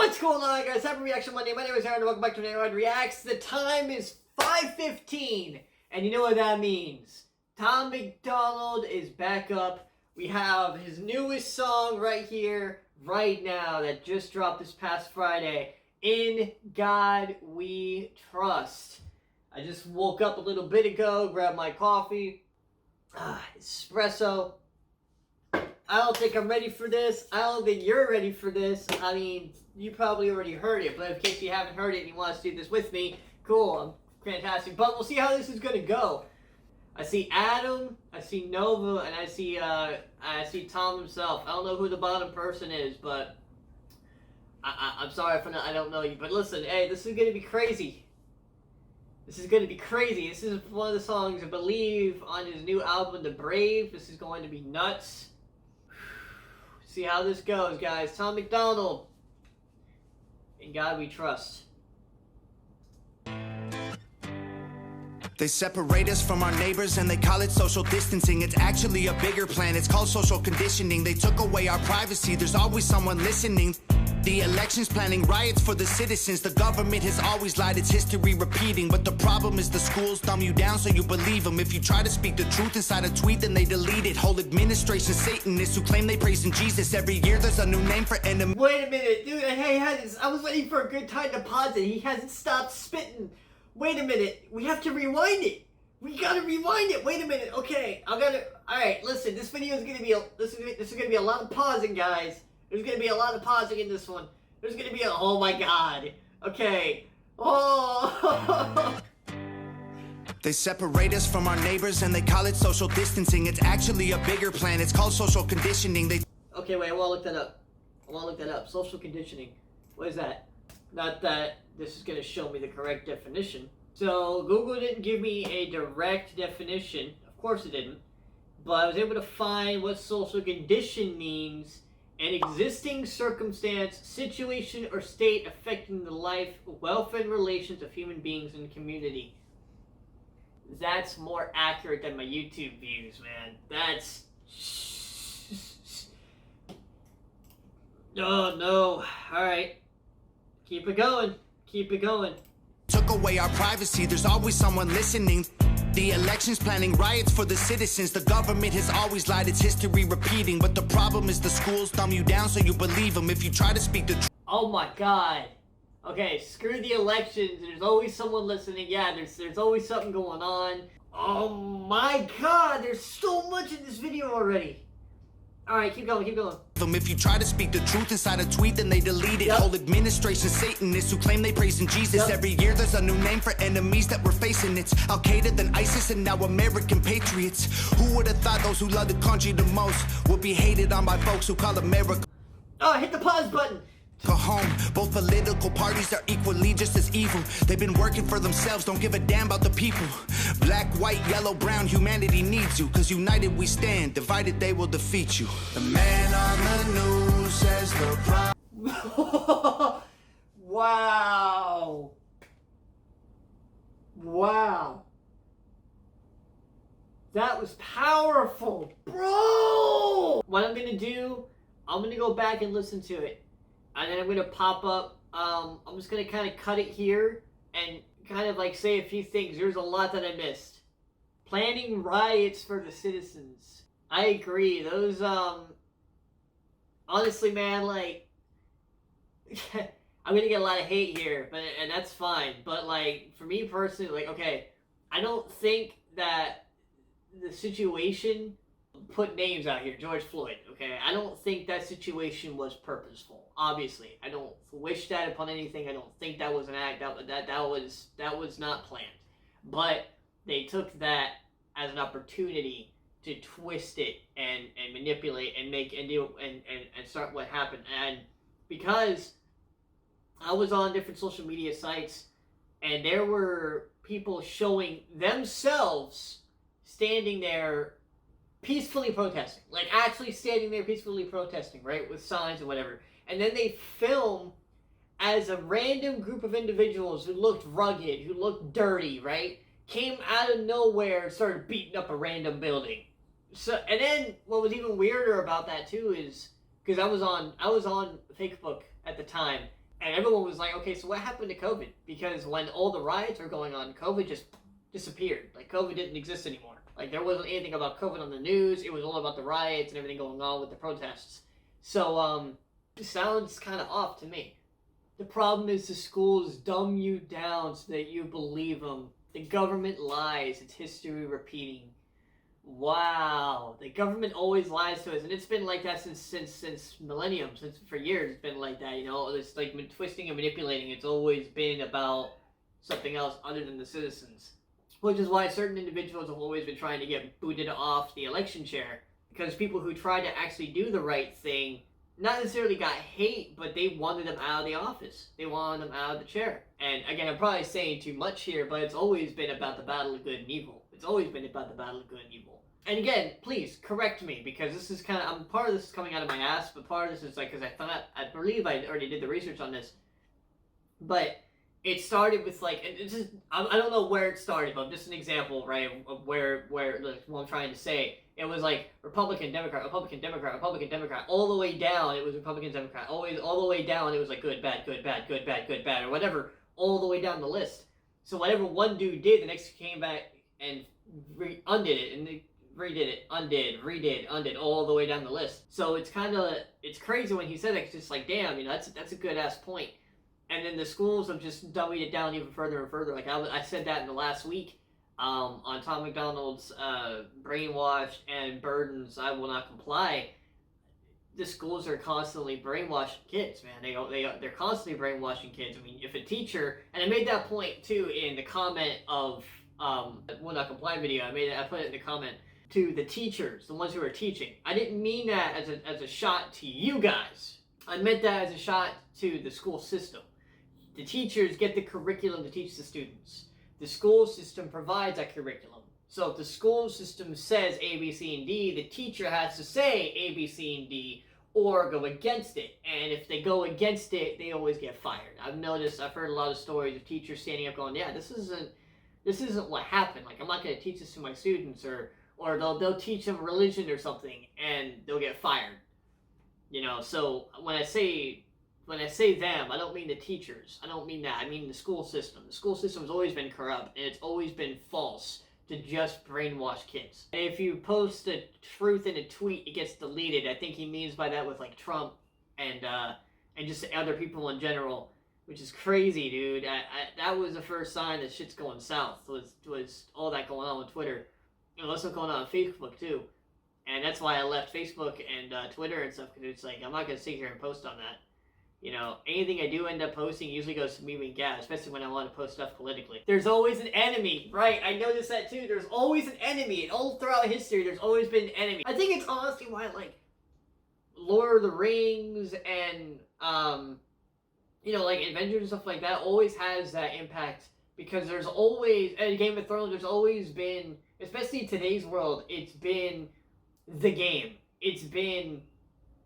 What's going on, guys? Happy Reaction Monday. My name is Aaron, and welcome back to Antrod Reacts. The time is 5:15, and you know what that means. Tom MacDonald is back up. We have his newest song right here, right now, that just dropped this past Friday. In God We Trust. I just woke up a little bit ago, grabbed my coffee, espresso. I don't think I'm ready for this. I don't think you're ready for this. I mean, you probably already heard it, but in case you haven't heard it and you want to do this with me, cool, fantastic. But we'll see how this is going to go. I see Adam, I see Nova, and I see Tom himself. I don't know who the bottom person is, but I'm sorry if I don't know you. But listen, hey, this is going to be crazy. This is going to be crazy. This is one of the songs, I believe, on his new album, The Brave. This is going to be nuts. See how this goes, guys. Tom MacDonald. In God We Trust. They separate us from our neighbors and they call it social distancing. It's actually a bigger plan. It's called social conditioning. They took away our privacy. There's always someone listening. The elections planning riots for the citizens. The government has always lied. It's history repeating. But the problem is the schools dumb you down so you believe them. If you try to speak the truth inside a tweet, then they delete it. Whole administration Satanists who claim they praise in Jesus. Every year there's a new name for enemy. Wait a minute, dude. Hey, I was waiting for a good time to pause it. He hasn't stopped spitting. Wait a minute. We have to rewind it. We gotta rewind it. Wait a minute. Okay, I gotta. All right, listen. This video is gonna be this is gonna be a lot of pausing, guys. There's gonna be a lot of pausing in this one. There's gonna be oh my god. Okay. Oh. They separate us from our neighbors and they call it social distancing. It's actually a bigger plan. It's called social conditioning. Okay, wait. I want to look that up. Social conditioning. What is that? Not that this is gonna show me the correct definition. So Google didn't give me a direct definition. Of course it didn't. But I was able to find what social condition means. An existing circumstance, situation, or state affecting the life, welfare, and relations of human beings in the community. That's more accurate than my YouTube views, man. That's... Oh, no. Alright. Keep it going. Keep it going. Took away our privacy. There's always someone listening. The elections planning riots for the citizens. The government has always lied. It's history repeating. But the problem is the schools dumb you down so you believe them. If you try to speak the truth. Oh my god. Okay, screw the elections. There's always someone listening. Yeah, there's always something going on. Oh my god, there's so much in this video already. Alright, keep going, keep going. If you try to speak the truth inside a tweet, then they delete it. Whole administration Satanists who claim they praise in Jesus. Every year there's a new name for enemies that we're facing. It's Al-Qaeda, then ISIS, and now American patriots. Who would have thought those who love the country the most would be hated on by folks who call America hit the pause button. home? Both political parties are equally just as evil. They've been working for themselves, don't give a damn about the people. Black, white, yellow, brown, humanity needs you. Cause united we stand, divided they will defeat you. The man on the news says the problem. Wow. Wow. That was powerful, bro! What I'm gonna do, I'm gonna go back and listen to it. And then I'm going to pop up, I'm just going to kind of cut it here and kind of like say a few things. There's a lot that I missed. Planning riots for the citizens. I agree. Those, honestly, man, like, I'm going to get a lot of hate here, and that's fine. But, like, for me personally, like, okay, I don't think that the situation put names out here, George Floyd, okay? I don't think that situation was purposeful. Obviously, I don't wish that upon anything. I don't think that was an act. That was not planned. But they took that as an opportunity to twist it and manipulate and make and do and start what happened. And because I was on different social media sites and there were people showing themselves standing there peacefully protesting, like actually standing there peacefully protesting, right, with signs and whatever. And then they film as a random group of individuals who looked rugged, who looked dirty, right, came out of nowhere and started beating up a random building. So, and then what was even weirder about that too is because I was on Facebook at the time, And everyone was like, okay, so what happened to COVID? Because when all the riots were going on, COVID just disappeared. Like, COVID didn't exist anymore. Like, there wasn't anything about COVID on the news. It was all about the riots and everything going on with the protests. So, it sounds kind of off to me. The problem is the schools dumb you down so that you believe them. The government lies. It's history repeating. Wow, the government always lies to us, and it's been like that since millennium, since for years it's been like that. You know, it's like twisting and manipulating. It's always been about something else other than the citizens, which is why certain individuals have always been trying to get booted off the election chair, because people who tried to actually do the right thing not necessarily got hate, but they wanted them out of the office. They wanted them out of the chair. And again, I'm probably saying too much here, but it's always been about the battle of good and evil. It's always been about the battle of good and evil. And again, please correct me, because this is kind of, part of this is coming out of my ass, but part of this is like, because I believe I already did the research on this, but it started with like, it's just, I don't know where it started, but just an example, right, of where like, what I'm trying to say. It was like Republican, Democrat, Republican, Democrat, Republican, Democrat, all the way down, it was Republican, Democrat, always, all the way down, it was like good, bad, good, bad, good, bad, good, bad, or whatever, all the way down the list. So whatever one dude did, the next came back and undid it, and they redid it, undid, all the way down the list. So it's kind of, it's crazy when he said it, it's just like, damn, you know, that's a good ass point. And then the schools have just dummied it down even further and further. Like I said that in the last week, on Tom MacDonald's brainwashed and burdens I will not comply. The schools are constantly brainwashing kids, man. They're constantly brainwashing kids. I mean, if a teacher, and I made that point too in the comment of will not comply video. I put it in the comment to the teachers, the ones who are teaching. I didn't mean that as a shot to you guys. I meant that as a shot to the school system. The teachers get the curriculum to teach the students. The school system provides that curriculum. So if the school system says A, B, C, and D, the teacher has to say A, B, C, and D, or go against it. And if they go against it, they always get fired. I've heard a lot of stories of teachers standing up going, yeah, this isn't what happened. Like, I'm not going to teach this to my students, or they'll teach them religion or something, and they'll get fired. You know, so when I say them, I don't mean the teachers. I don't mean that. I mean the school system. The school system has always been corrupt, and it's always been false to just brainwash kids. And if you post the truth in a tweet, it gets deleted. I think he means by that with like Trump and just other people in general, which is crazy, dude. That was the first sign that shit's going south. Was all that going on with Twitter, and also going on Facebook too. And that's why I left Facebook and Twitter and stuff, because it's like, I'm not going to sit here and post on that. You know, anything I do end up posting usually goes to me and Gab, especially when I want to post stuff politically. There's always an enemy, right? I noticed that too. There's always an enemy. And all throughout history, there's always been an enemy. I think it's honestly why, like, Lord of the Rings and, you know, like Avengers and stuff like that always has that impact. Because there's always, and Game of Thrones, there's always been, especially in today's world, it's been the game. It's been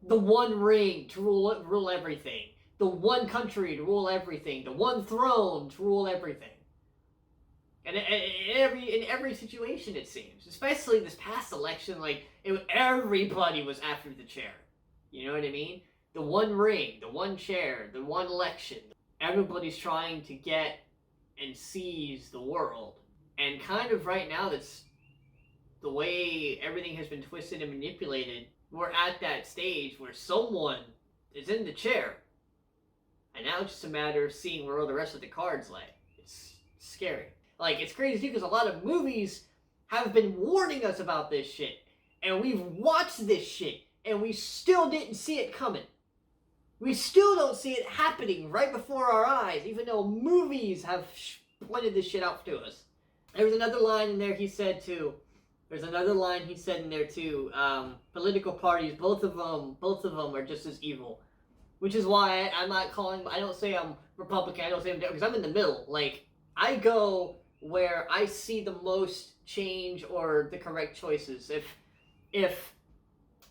the one ring to rule everything. The one country to rule everything. The one throne to rule everything. And in every situation, it seems. Especially this past election, like, everybody was after the chair. You know what I mean? The one ring, the one chair, the one election. Everybody's trying to get and seize the world. And kind of right now, that's the way everything has been twisted and manipulated. We're at that stage where someone is in the chair. And now it's just a matter of seeing where all the rest of the cards lay. It's scary. Like, it's crazy too, because a lot of movies have been warning us about this shit. And we've watched this shit, and we still didn't see it coming. We still don't see it happening right before our eyes, even though movies have pointed this shit out to us. There was another line in there he said too. Political parties, both of them are just as evil. Which is why I don't say I'm Republican, I don't say I'm Democrat, because I'm in the middle. Like, I go where I see the most change or the correct choices. If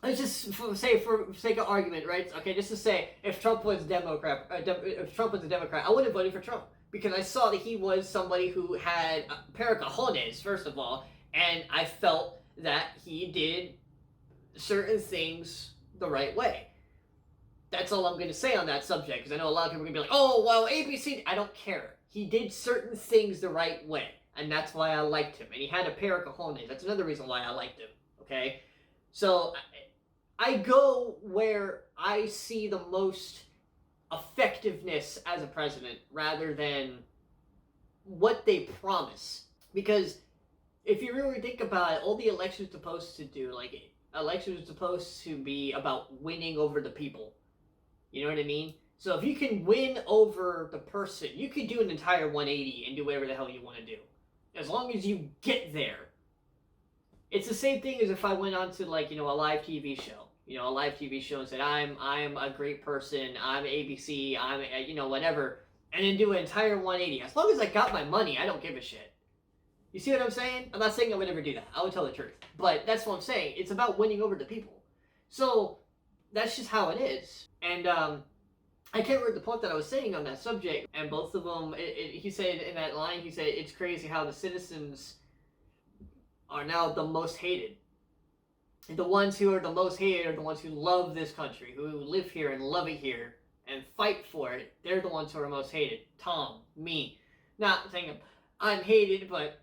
let's just say, for sake of argument, right? Okay, just to say, if Trump was a Democrat, I would have voted for Trump, because I saw that he was somebody who had para cojones, first of all, and I felt that he did certain things the right way. That's all I'm going to say on that subject, because I know a lot of people are going to be like, oh, well, ABC... I don't care. He did certain things the right way, and that's why I liked him. And he had a pair of cojones. That's another reason why I liked him, okay? So, I go where I see the most effectiveness as a president, rather than what they promise. Because if you really think about it, all the elections are supposed to do, like, elections are supposed to be about winning over the people. You know what I mean? So if you can win over the person, you could do an entire 180 and do whatever the hell you want to do. As long as you get there. It's the same thing as if I went on to, like, you know, a live TV show. You know, a live TV show and said, I'm a great person, I'm ABC, I'm, you know, whatever. And then do an entire 180. As long as I got my money, I don't give a shit. You see what I'm saying? I'm not saying I would never do that. I would tell the truth. But that's what I'm saying. It's about winning over the people. So, that's just how it is. And, I can't remember the point that I was saying on that subject. And both of them, he said in that line, he said, it's crazy how the citizens are now the most hated. And the ones who are the most hated are the ones who love this country, who live here and love it here, and fight for it. They're the ones who are most hated. Tom, me. Not saying I'm hated, but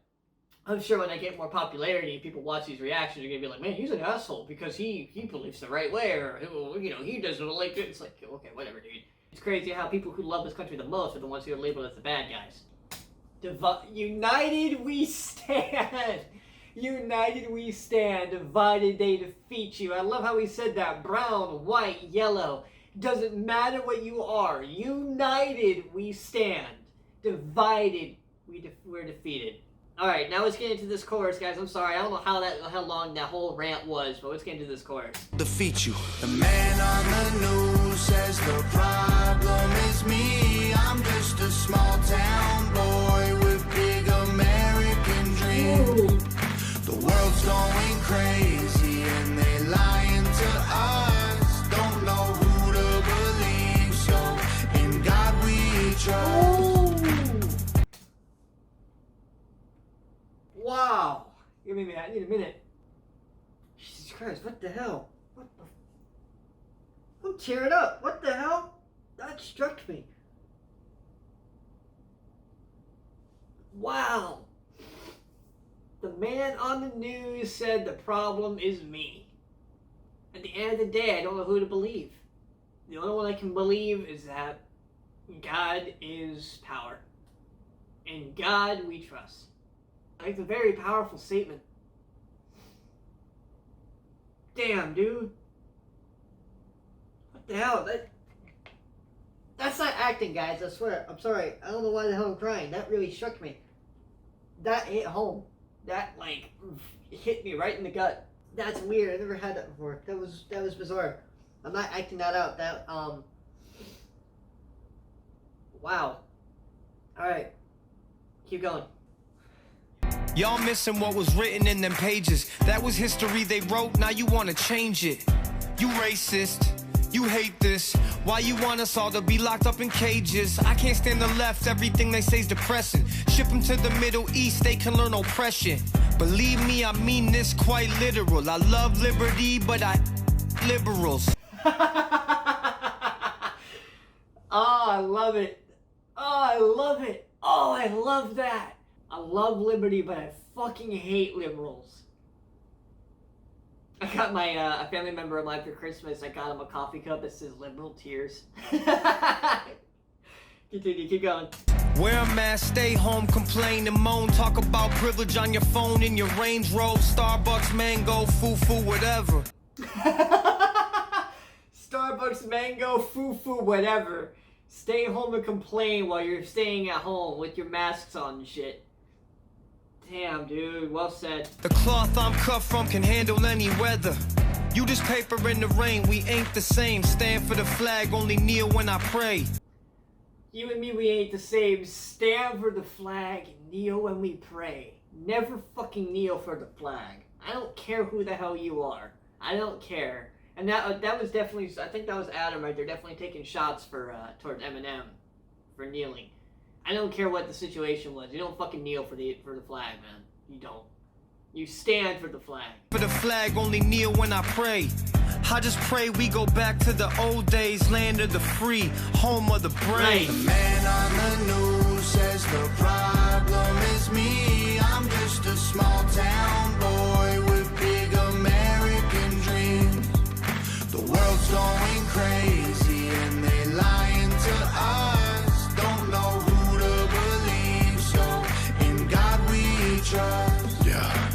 I'm sure when I get more popularity and people watch these reactions, they're going to be like, man, he's an asshole because he believes the right way, or, you know, he doesn't like it. It's like, okay, whatever, dude. It's crazy how people who love this country the most are the ones who are labeled as the bad guys. United we stand! United we stand, divided they defeat you. I love how he said that. Brown, white, yellow. Doesn't matter what you are. United we stand. Divided we're defeated. Alright, now let's get into this chorus, guys. I'm sorry, I don't know how long that whole rant was, but let's get into this chorus. Defeat you. The man on the news says the problem is me. I'm just a small town boy with big American dreams. Ooh. The world's going crazy and they lying to us. Don't know who to believe, so in God we trust. Ooh. Wow. Give me a minute. I need a minute. Jesus Christ, what the hell? What the... I'm tearing up. What the hell? That struck me. Wow. The man on the news said the problem is me. At the end of the day, I don't know who to believe. The only one I can believe is that God is power. In God we trust. It's a very powerful statement. Damn, dude. What the hell? That's not acting, guys, I swear. I'm sorry. I don't know why the hell I'm crying. That really struck me. That hit home. That, like, hit me right in the gut. That's weird. I never had that before. That was bizarre. I'm not acting that out. Wow. Alright. Keep going. Y'all missing what was written in them pages. That was history they wrote, now you wanna change it. You racist, you hate this. Why you want us all to be locked up in cages? I can't stand the left, everything they say's depressing. Ship them to the Middle East, they can learn oppression. Believe me, I mean this quite literal. I love liberty, but I liberals. Oh, I love it. Oh, I love it. Oh, I love that. I love liberty, but I fucking hate liberals. I got my, a family member of mine for Christmas, I got him a coffee cup that says liberal tears. Continue, keep going. Wear a mask, stay home, complain and moan. Talk about privilege on your phone in your Range Rover, Starbucks, mango, foo-foo, whatever. Starbucks, mango, foo-foo, whatever. Stay home and complain while you're staying at home with your masks on and shit. Damn, dude, well said. The cloth I'm cut from can handle any weather. You just paper in the rain, we ain't the same. Stand for the flag, only kneel when I pray. You and me, we ain't the same. Stand for the flag and kneel when we pray. Never fucking kneel for the flag. I don't care who the hell you are. I don't care. And that was definitely, I think that was Adam right there, definitely taking shots for towards Eminem for kneeling. I don't care what the situation was. You don't fucking kneel for the flag, man. You don't. You stand for the flag. For the flag, only kneel when I pray. I just pray we go back to the old days, land of the free, home of the brave. The man on the news says the problem is me. I'm just a small town boy with big American dreams. The world's going crazy and they lying to us. Don't know who to believe, so in God we trust. Yeah.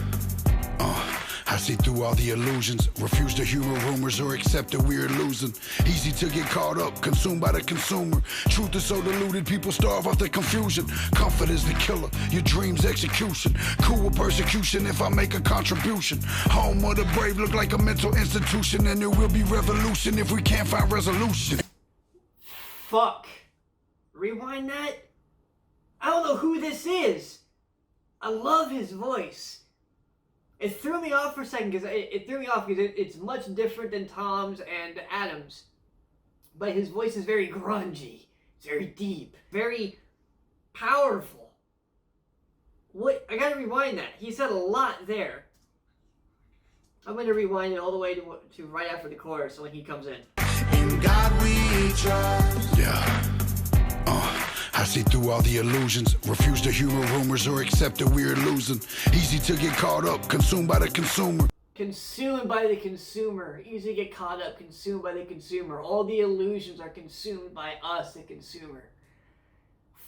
I see through all the illusions, refuse to humor rumors or accept that we're losing. Easy to get caught up, consumed by the consumer. Truth is so diluted, people starve off the confusion. Comfort is the killer, your dreams execution. Cool with persecution if I make a contribution. Home of the brave look like a mental institution, and there will be revolution if we can't find resolution. Fuck. Rewind that? I don't know who this is. I love his voice. It threw me off for a second because it's much different than Tom's and Adam's. But his voice is very grungy. It's very deep. Very powerful. What? I gotta rewind that. He said a lot there. I'm gonna rewind it all the way to right after the chorus when he comes in. In God we trust. Yeah. I see through all the illusions, refuse to humor rumors or accept that we're losing. Easy to get caught up, consumed by the consumer. Consumed by the consumer. Easy to get caught up, consumed by the consumer. All the illusions are consumed by us, the consumer.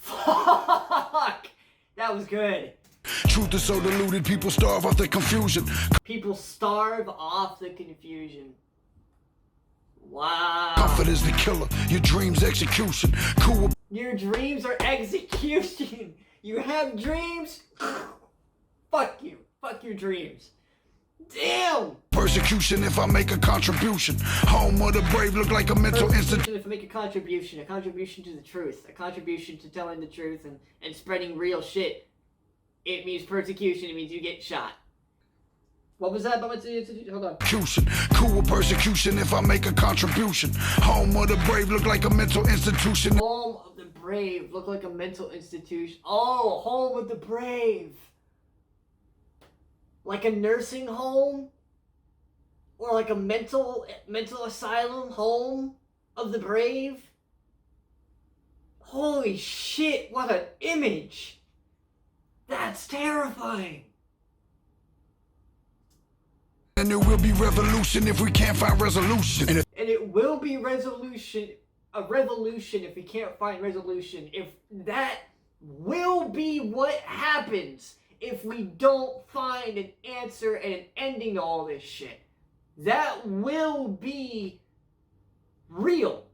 Fuck! That was good. Truth is so diluted, people starve off the confusion. People starve off the confusion. Wow. Comfort is the killer, your dreams execution. Cool. Your dreams are execution. You have dreams? Fuck you. Fuck your dreams. Damn! Persecution if I make a contribution. Home of the brave look like a mental institution. If I make a contribution to the truth, a contribution to telling the truth and spreading real shit, it means persecution, it means you get shot. What was that? Hold on. Cool with persecution if I make a contribution. Home of the brave look like a mental institution. Home of the brave look like a mental institution. Oh, home of the brave. Like a nursing home? Or like a mental asylum home of the brave? Holy shit, what an image! That's terrifying! And there will be revolution if we can't find resolution. And it will be a revolution if we can't find resolution. If that will be what happens if we don't find an answer and an ending to all this shit. That will be real.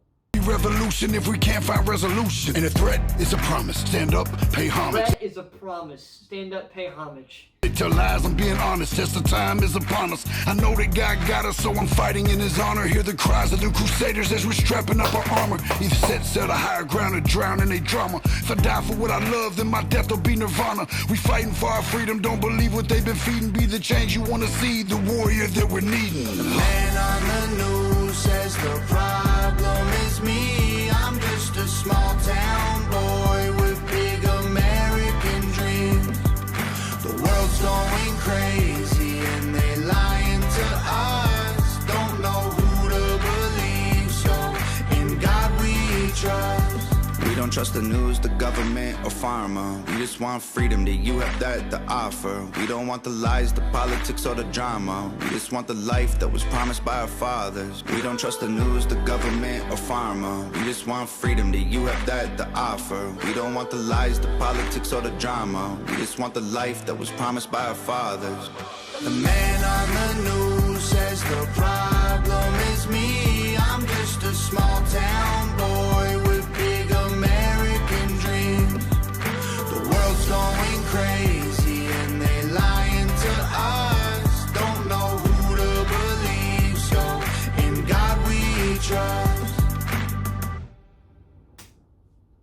Revolution if we can't find resolution. And a threat is a promise. Stand up, pay homage. Threat is a promise. Stand up, pay homage. They tell lies, I'm being honest. Test the time is upon us. I know that God got us, so I'm fighting in his honor. Hear the cries of the crusaders as we're strapping up our armor. Either set sail to higher ground or drown in their drama. If I die for what I love, then my death will be nirvana. We fighting for our freedom, don't believe what they've been feeding. Be the change you want to see, the warrior that we're needing. The man on the news says the problem is me. I'm just a small town boy with big American dreams. The world's going crazy and they lying to us. Don't know who to believe, so in God we trust. We don't trust the news, the government, or pharma. We just want freedom, that you have that to offer. We don't want the lies, the politics, or the drama. We just want the life that was promised by our fathers. We don't trust the news, the government, or pharma. We just want freedom, that you have that to offer. We don't want the lies, the politics, or the drama. We just want the life that was promised by our fathers. The man on the news says the problem is me. I'm just a small town boy with big American dreams. The world's going crazy and they lying to us. Don't know who to believe, so in God we trust.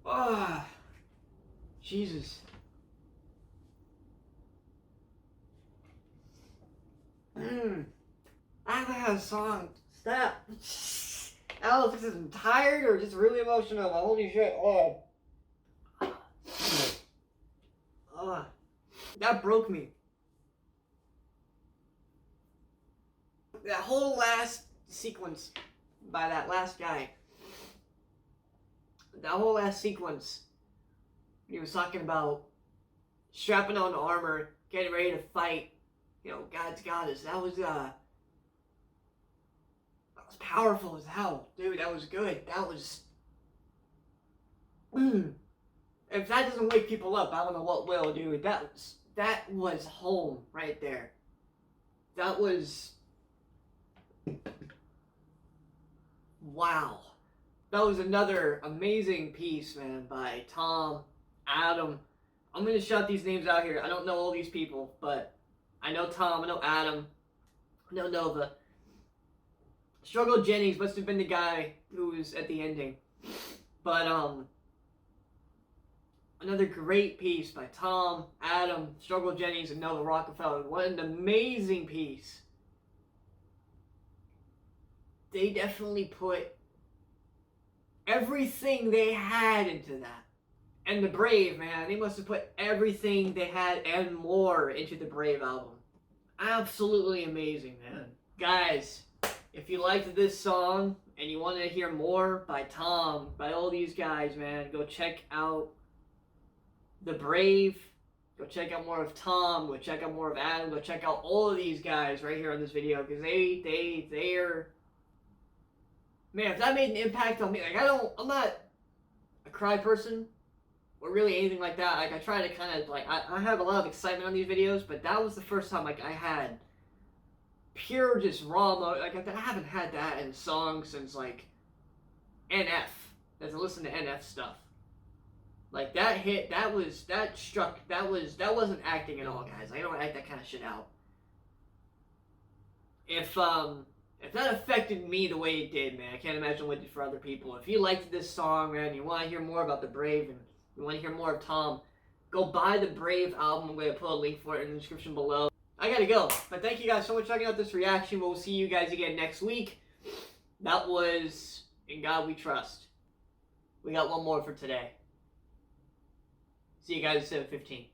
Ah, Jesus. I haven't had a song. Stop. I don't know if this is I'm tired or just really emotional. Holy shit. Oh. That broke me. That whole last sequence by that last guy. That whole last sequence, he was talking about strapping on the armor, getting ready to fight. You know, God's got us. That was powerful as hell, dude. That was good. That was. If that doesn't wake people up, I don't know what will, dude. That was home right there. That was. Wow. That was another amazing piece, man, by Tom, Adam. I'm going to shout these names out here. I don't know all these people, but I know Tom, I know Adam, I know Nova. Struggle Jennings must have been the guy who was at the ending. But, another great piece by Tom, Adam, Struggle Jennings, and Nova Rockefeller. What an amazing piece. They definitely put everything they had into that. And the Brave, man, they must have put everything they had and more into the Brave album. Absolutely amazing, man. Guys, if you liked this song and you want to hear more by Tom, by all these guys, man, go check out the Brave. Go check out more of Tom. Go check out more of Adam. Go check out all of these guys right here on this video, because they're... Man, if that made an impact on me, like, I'm not a cry person, or really anything like that. Like, I try to kind of, like, I have a lot of excitement on these videos, but that was the first time, like, I had pure, just raw, like, I haven't had that in songs since, like, NF, as I listen to NF stuff. Like, that hit, that wasn't acting at all, guys. I don't act that kind of shit out. If that affected me the way it did, man, I can't imagine what it did for other people. If you liked this song, man, you want to hear more about the Brave, and you want to hear more of Tom, go buy the Brave album. I'm going to put a link for it in the description below. I gotta go. But thank you guys so much for checking out this reaction. We'll see you guys again next week. That was In God We Trust. We got one more for today. See you guys at 7:15.